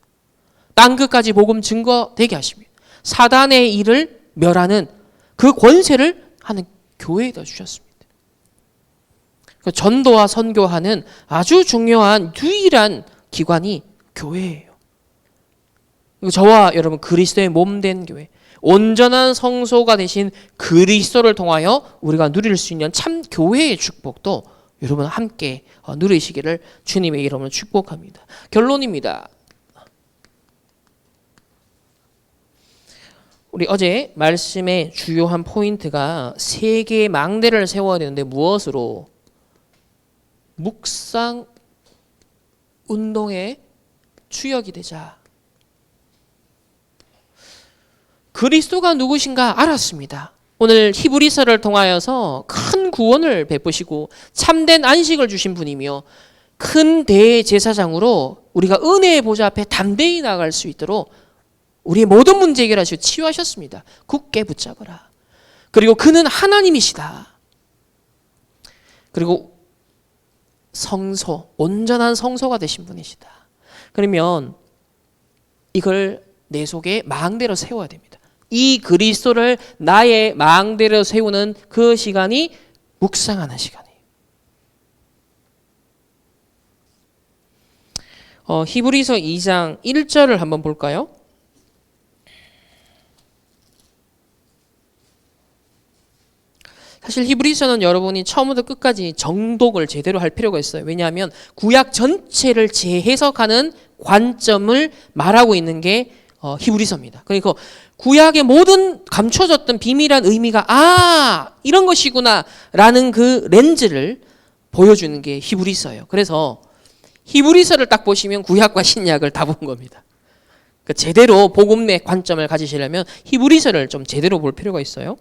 땅끝까지 복음 증거되게 하십니다. 사단의 일을 멸하는 그 권세를 하는 교회에다 주셨습니다. 전도와 선교하는 아주 중요한 유일한 기관이 교회예요. 저와 여러분 그리스도의 몸된 교회, 온전한 성소가 되신 그리스도를 통하여 우리가 누릴 수 있는 참 교회의 축복도 여러분 함께 누리시기를 주님의 이름으로 축복합니다. 결론입니다. 우리 어제 말씀의 주요한 포인트가 세 개의 망대를 세워야 되는데 무엇으로? 묵상 운동의 주역이 되자. 그리스도가 누구신가 알았습니다. 오늘 히브리서를 통하여서 큰 구원을 베푸시고 참된 안식을 주신 분이며 큰 대제사장으로 우리가 은혜의 보좌 앞에 담대히 나갈 수 있도록 우리의 모든 문제 해결하시고 치유하셨습니다. 굳게 붙잡으라. 그리고 그는 하나님이시다. 그리고 성소, 온전한 성소가 되신 분이시다. 그러면 이걸 내 속에 망대로 세워야 됩니다. 이 그리스도를 나의 망대로 세우는 그 시간이 묵상하는 시간이에요. 히브리서 2장 1절을 한번 볼까요? 사실 히브리서는 여러분이 처음부터 끝까지 정독을 제대로 할 필요가 있어요. 왜냐하면 구약 전체를 재해석하는 관점을 말하고 있는 게 히브리서입니다. 그러니까 구약의 모든 감춰졌던 비밀한 의미가 이런 것이구나 라는 그 렌즈를 보여주는 게 히브리서예요. 그래서 히브리서를 딱 보시면 구약과 신약을 다 본 겁니다. 그러니까 제대로 복음의 관점을 가지시려면 히브리서를 좀 제대로 볼 필요가 있어요.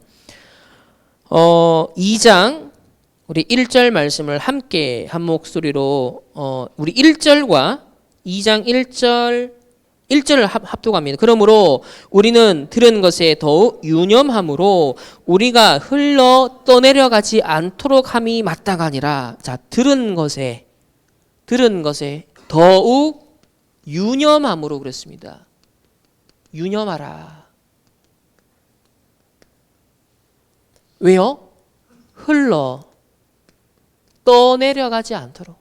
2장 우리 1절 말씀을 함께 한 목소리로 우리 1절과 2장 1절을 합독합니다. 그러므로 우리는 들은 것에 더욱 유념함으로 우리가 흘러 떠내려가지 않도록 함이 마땅하니라. 자, 들은 것에 더욱 유념함으로 그랬습니다. 유념하라. 왜요? 흘러 떠내려가지 않도록.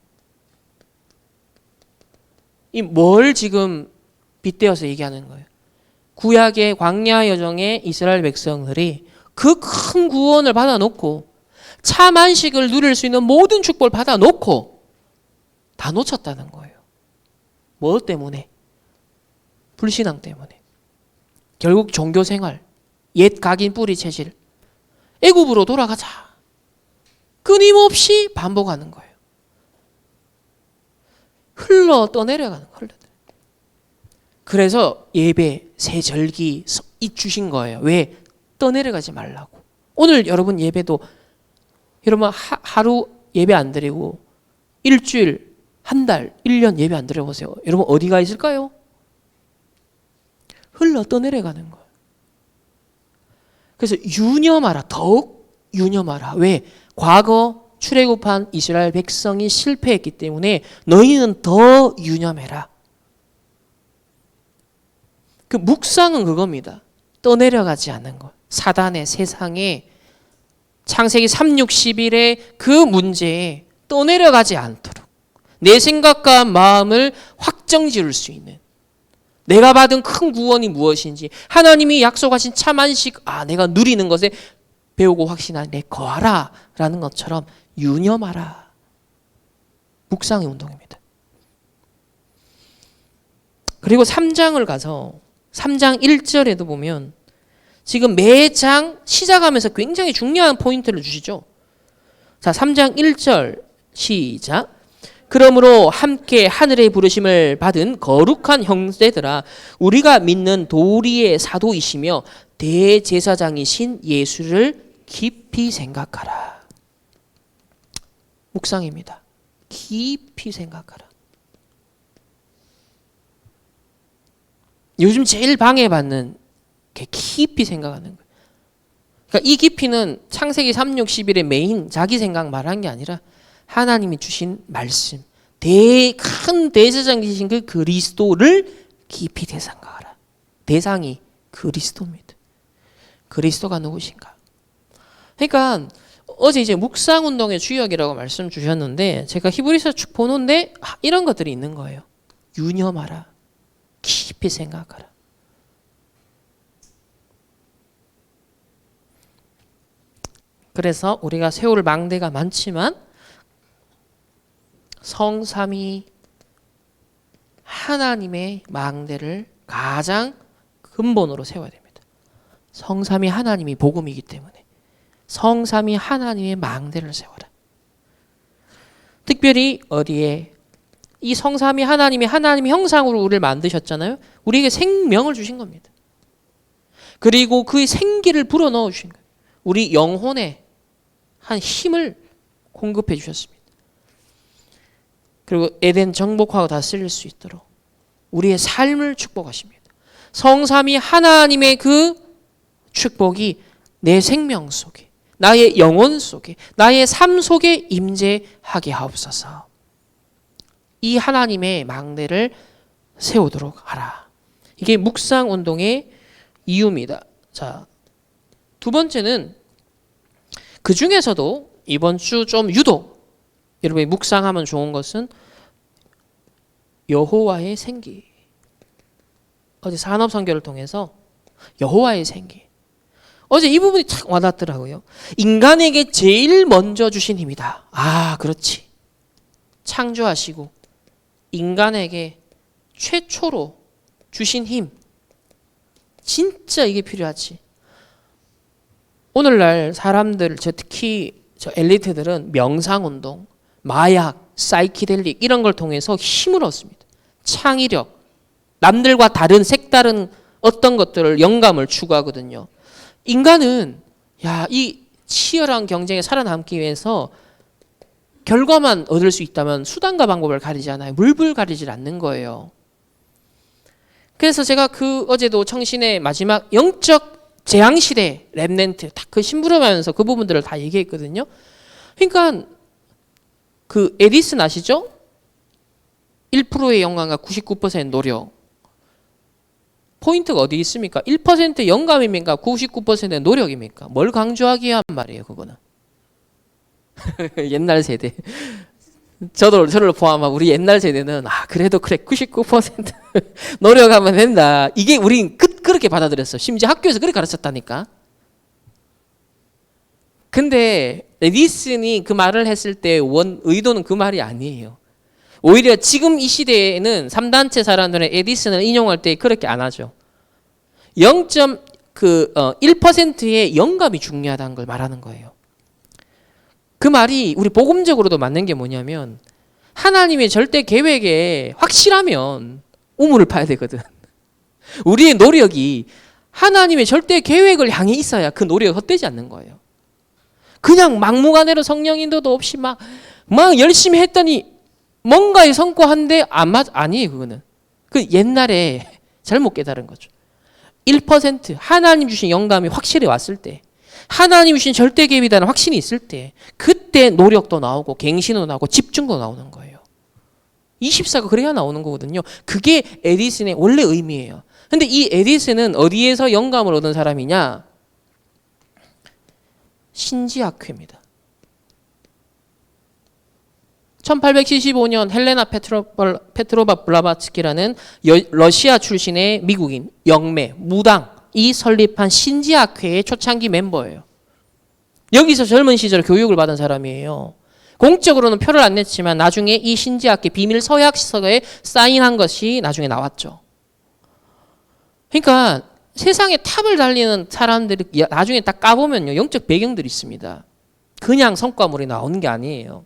이 뭘 지금 빗대어서 얘기하는 거예요? 구약의 광야 여정의 이스라엘 백성들이 그 큰 구원을 받아놓고 참 안식을 누릴 수 있는 모든 축복을 받아놓고 다 놓쳤다는 거예요. 뭐 때문에? 불신앙 때문에. 결국 종교생활, 옛 각인 뿌리 체질, 애굽으로 돌아가자. 끊임없이 반복하는 거예요. 흘러 떠내려가는 거예요. 그래서 예배, 세절기 주신 거예요. 왜? 떠내려가지 말라고. 오늘 여러분 예배도 여러분 하루 예배 안 드리고 일주일, 한 달, 1년 예배 안 드려보세요. 여러분 어디가 있을까요? 흘러 떠내려가는 거예요. 그래서 유념하라. 더욱 유념하라. 왜? 과거 출애굽한 이스라엘 백성이 실패했기 때문에 너희는 더 유념해라. 그 묵상은 그겁니다. 떠내려가지 않는 것. 사단의 세상에 창세기 3:61의 그 문제에 떠내려가지 않도록 내 생각과 마음을 확정 지을 수 있는 내가 받은 큰 구원이 무엇인지 하나님이 약속하신 참 안식 내가 누리는 것에 배우고 확신하는 내 거하라 라는 것처럼 유념하라. 묵상의 운동입니다. 그리고 3장을 가서 3장 1절에도 보면 지금 매장 시작하면서 굉장히 중요한 포인트를 주시죠. 자, 3장 1절 시작. 그러므로 함께 하늘의 부르심을 받은 거룩한 형제들아, 우리가 믿는 도리의 사도이시며 대제사장이신 예수를 깊이 생각하라. 묵상입니다. 깊이 생각하라. 요즘 제일 방해받는 게 깊이 생각하는 거예요. 그러니까 이 깊이는 창세기 3:6-11의 메인 자기 생각 말한 게 아니라 하나님이 주신 말씀, 큰 대제사장이신 그 그리스도를 깊이 생각하라. 대상이 그리스도입니다. 그리스도가 누구신가? 그러니까 어제 이제 묵상운동의 주역이라고 말씀 주셨는데 제가 히브리서 쭉 보는데 이런 것들이 있는 거예요. 유념하라. 깊이 생각하라. 그래서 우리가 세울 망대가 많지만 성삼위 하나님의 망대를 가장 근본으로 세워야 됩니다. 성삼위 하나님이 복음이기 때문에 성삼위 하나님의 망대를 세워라. 특별히 어디에? 이 성삼위 하나님이 하나님의 형상으로 우리를 만드셨잖아요. 우리에게 생명을 주신 겁니다. 그리고 그 생기를 불어넣어 주신 거예요. 우리 영혼에 한 힘을 공급해 주셨습니다. 그리고 에덴 정복하고 다스릴 수 있도록 우리의 삶을 축복하십니다. 성삼위 하나님의 그 축복이 내 생명 속에, 나의 영혼 속에, 나의 삶 속에 임재하게 하옵소서. 이 하나님의 망대를 세우도록 하라. 이게 묵상 운동의 이유입니다. 자, 두 번째는 그 중에서도 이번 주 좀 유독 여러분이 묵상하면 좋은 것은 여호와의 생기. 어제 산업선교를 통해서 여호와의 생기. 어제 이 부분이 탁 와닿더라고요. 인간에게 제일 먼저 주신 힘이다. 아, 그렇지. 창조하시고 인간에게 최초로 주신 힘. 진짜 이게 필요하지. 오늘날 사람들, 특히 엘리트들은 명상운동, 마약, 사이키델릭 이런 걸 통해서 힘을 얻습니다. 창의력, 남들과 다른 색다른 어떤 것들을 영감을 추구하거든요. 인간은 이 치열한 경쟁에 살아남기 위해서 결과만 얻을 수 있다면 수단과 방법을 가리지 않아요. 물불 가리질 않는 거예요. 그래서 제가 어제도 청신의 마지막 영적 재앙시대 렘넌트 다 그 심부름하면서 그 부분들을 다 얘기했거든요. 그러니까 그 에디슨 아시죠? 1%의 영감과 99% 노력. 포인트가 어디 있습니까? 1% 영감입니까? 99% 노력입니까? 뭘 강조하기 위한 말이에요, 그거는. 옛날 세대. 저를 포함한 우리 옛날 세대는 그래도 그래 99% 노력하면 된다. 이게 우린 그렇게 받아들였어. 심지어 학교에서 그렇게 가르쳤다니까. 근데 에디슨이 그 말을 했을 때 의도는 그 말이 아니에요. 오히려 지금 이 시대에는 3단체 사람들은 에디슨을 인용할 때 그렇게 안 하죠. 1%의 영감이 중요하다는 걸 말하는 거예요. 그 말이 우리 복음적으로도 맞는 게 뭐냐면 하나님의 절대 계획에 확실하면 우물을 파야 되거든. 우리의 노력이 하나님의 절대 계획을 향해 있어야 그 노력이 헛되지 않는 거예요. 그냥 막무가내로 성령 인도도 없이 막 열심히 했더니 뭔가의 성과한데 아니에요, 그거는. 그 옛날에 잘못 깨달은 거죠. 1% 하나님 주신 영감이 확실히 왔을 때, 하나님 주신 절대 계획이라는 확신이 있을 때, 그때 노력도 나오고 갱신도 나오고 집중도 나오는 거예요. 24가 그래야 나오는 거거든요. 그게 에디슨의 원래 의미예요. 근데 이 에디슨은 어디에서 영감을 얻은 사람이냐? 신지학회입니다. 1875년 헬레나 페트로바 블라바츠키라는 러시아 출신의 미국인, 영매, 무당이 설립한 신지학회의 초창기 멤버예요. 여기서 젊은 시절에 교육을 받은 사람이에요. 공적으로는 표를 안 냈지만 나중에 이 신지학회 비밀 서약서에 사인한 것이 나중에 나왔죠. 그러니까 세상에 탑을 달리는 사람들이 나중에 딱 까보면요, 영적 배경들이 있습니다. 그냥 성과물이 나오는 게 아니에요.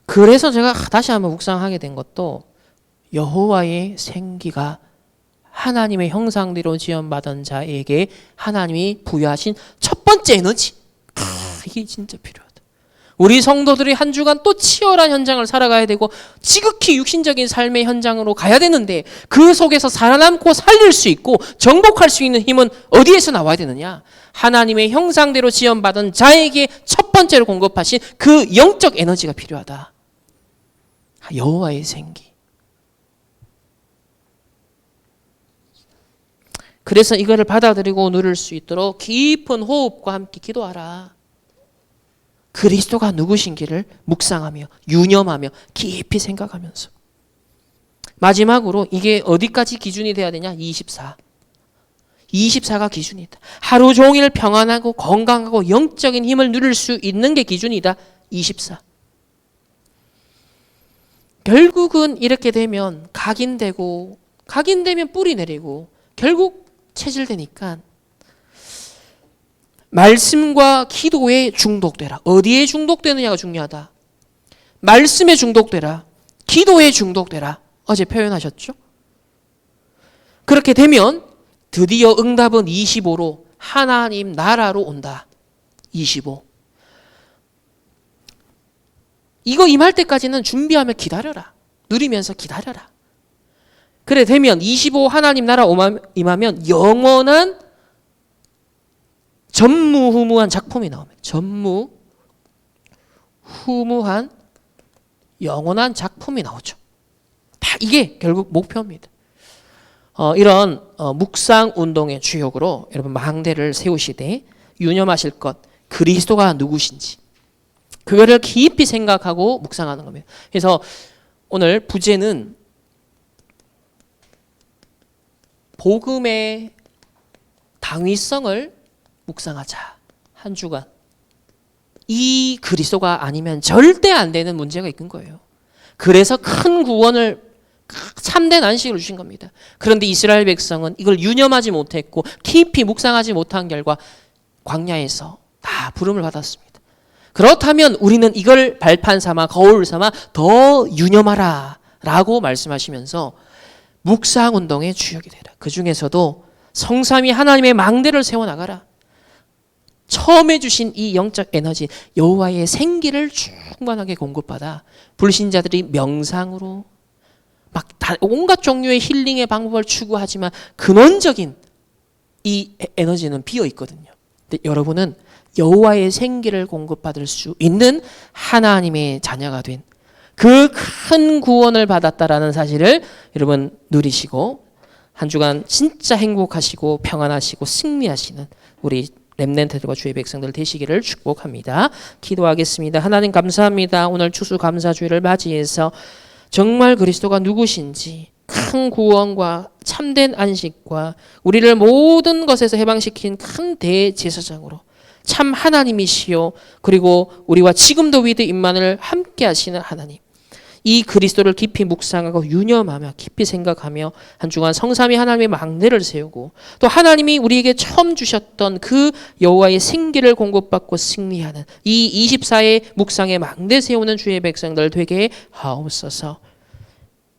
그래서 제가 다시 한번 묵상하게 된 것도 여호와의 생기가 하나님의 형상대로 지음받은 자에게 하나님이 부여하신 첫 번째 에너지. 이게 진짜 필요하다. 우리 성도들이 한 주간 또 치열한 현장을 살아가야 되고 지극히 육신적인 삶의 현장으로 가야 되는데 그 속에서 살아남고 살릴 수 있고 정복할 수 있는 힘은 어디에서 나와야 되느냐? 하나님의 형상대로 지음받은 자에게 첫 번째로 공급하신 그 영적 에너지가 필요하다. 여호와의 생기. 그래서 이거를 받아들이고 누릴 수 있도록 깊은 호흡과 함께 기도하라. 그리스도가 누구신지를 묵상하며 유념하며 깊이 생각하면서. 마지막으로 이게 어디까지 기준이 돼야 되냐? 24. 24가 기준이다. 하루 종일 평안하고 건강하고 영적인 힘을 누릴 수 있는 게 기준이다. 24. 결국은 이렇게 되면 각인되고 각인되면 뿌리 내리고 결국 체질되니까 말씀과 기도에 중독되라. 어디에 중독되느냐가 중요하다. 말씀에 중독되라. 기도에 중독되라. 어제 표현하셨죠? 그렇게 되면 드디어 응답은 25로 하나님 나라로 온다. 25. 이거 임할 때까지는 준비하며 기다려라. 누리면서 기다려라. 그래 되면 25 하나님 나라 임하면 영원한 전무후무한 작품이 나옵니다. 전무후무한 영원한 작품이 나오죠. 다 이게 결국 목표입니다. 이런 묵상 운동의 주역으로 여러분 망대를 세우시되 유념하실 것 그리스도가 누구신지 그거를 깊이 생각하고 묵상하는 겁니다. 그래서 오늘 부제는 복음의 당위성을 묵상하자. 한 주간. 이 그리스도가 아니면 절대 안 되는 문제가 있는 거예요. 그래서 큰 구원을 참된 안식을 주신 겁니다. 그런데 이스라엘 백성은 이걸 유념하지 못했고 깊이 묵상하지 못한 결과 광야에서 다 부름을 받았습니다. 그렇다면 우리는 이걸 발판 삼아 거울 삼아 더 유념하라 라고 말씀하시면서 묵상 운동의 주역이 되라. 그 중에서도 성삼위 하나님의 망대를 세워나가라. 처음 해주신 이 영적 에너지 여호와의 생기를 충만하게 공급받아 불신자들이 명상으로 막 온갖 종류의 힐링의 방법을 추구하지만 근원적인 이 에너지는 비어 있거든요. 근데 여러분은 여호와의 생기를 공급받을 수 있는 하나님의 자녀가 된 그 큰 구원을 받았다라는 사실을 여러분 누리시고 한 주간 진짜 행복하시고 평안하시고 승리하시는 우리 렘넌트들과 주의 백성들 되시기를 축복합니다. 기도하겠습니다. 하나님 감사합니다. 오늘 추수감사주일을 맞이해서 정말 그리스도가 누구신지 큰 구원과 참된 안식과 우리를 모든 것에서 해방시킨 큰 대제사장으로 참 하나님이시요 그리고 우리와 지금도 위대 임만을 함께 하시는 하나님 이 그리스도를 깊이 묵상하고 유념하며 깊이 생각하며 한 주간 성삼위 하나님의 망대를 세우고 또 하나님이 우리에게 처음 주셨던 그 여호와의 생기를 공급받고 승리하는 이 24의 묵상의 망대 세우는 주의 백성들 되게 하옵소서.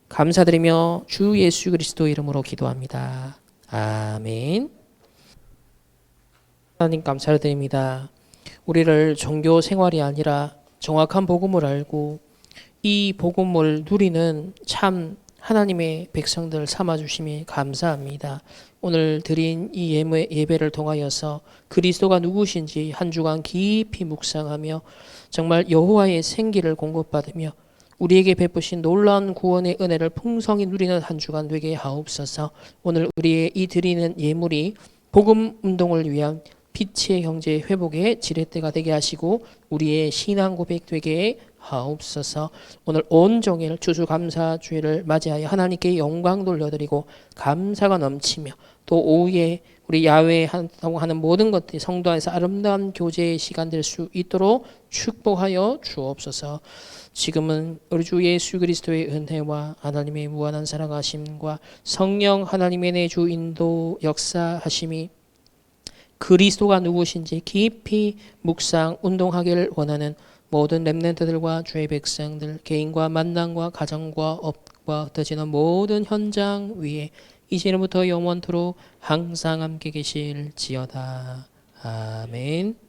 감사드리며 주 예수 그리스도 이름으로 기도합니다. 아멘. 하나님 감사드립니다. 우리를 종교 생활이 아니라 정확한 복음을 알고 이 복음을 누리는 참 하나님의 백성들 삼아주심이 감사합니다. 오늘 드린 이 예배를 통하여서 그리스도가 누구신지 한 주간 깊이 묵상하며 정말 여호와의 생기를 공급받으며 우리에게 베푸신 놀라운 구원의 은혜를 풍성히 누리는 한 주간 되게 하옵소서. 오늘 우리의 이 드리는 예물이 복음 운동을 위한 빛의 형제 회복의 지렛대가 되게 하시고 우리의 신앙 고백 되게 하옵소서. 오늘 온종일 추수감사주일을 맞이하여 하나님께 영광 돌려드리고 감사가 넘치며 또 오후에 우리 야외에 하는 모든 것들이 성도 안에서 아름다운 교제의 시간 될 수 있도록 축복하여 주옵소서. 지금은 우리 주 예수 그리스도의 은혜와 하나님의 무한한 사랑하심과 성령 하나님의 내주 인도 역사하심이 그리스도가 누구신지 깊이 묵상 운동하기를 원하는 모든 렘넌트들과 주의 백성들 개인과 만남과 가정과 업과 흩어지는 모든 현장 위에 이제부터 영원토록 항상 함께 계실지어다. 아멘.